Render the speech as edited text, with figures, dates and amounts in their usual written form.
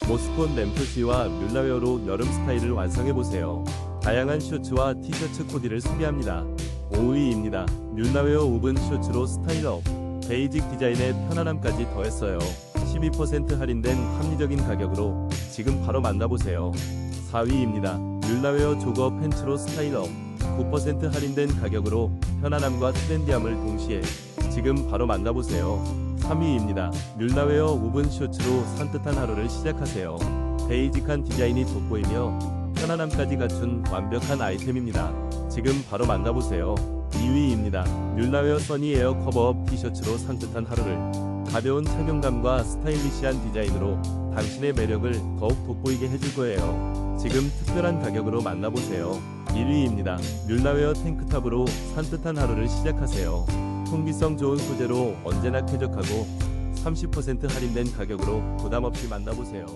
모스콘 램프시와 뮬라웨어로 여름 스타일을 완성해보세요. 다양한 셔츠와 티셔츠 코디를 소개합니다. 5위입니다. 뮬라웨어 우븐 셔츠로 스타일업. 베이직 디자인에 편안함까지 더했어요. 12% 할인된 합리적인 가격으로 지금 바로 만나보세요. 4위입니다. 뮬라웨어 조거 팬츠로 스타일업. 9% 할인된 가격으로 편안함과 트렌디함을 동시에 지금 바로 만나보세요. 3위입니다. 뮬라웨어 우븐 셔츠로 산뜻한 하루를 시작하세요. 베이직한 디자인이 돋보이며 편안함까지 갖춘 완벽한 아이템입니다. 지금 바로 만나보세요. 2위입니다. 뮬라웨어 써니 에어 커버업 티셔츠로 산뜻한 하루를. 가벼운 착용감과 스타일리시한 디자인으로 당신의 매력을 더욱 돋보이게 해줄 거예요. 지금 특별한 가격으로 만나보세요. 1위입니다. 뮬라웨어 탱크탑으로 산뜻한 하루를 시작하세요. 통기성 좋은 소재로 언제나 쾌적하고 30% 할인된 가격으로 부담없이 만나보세요.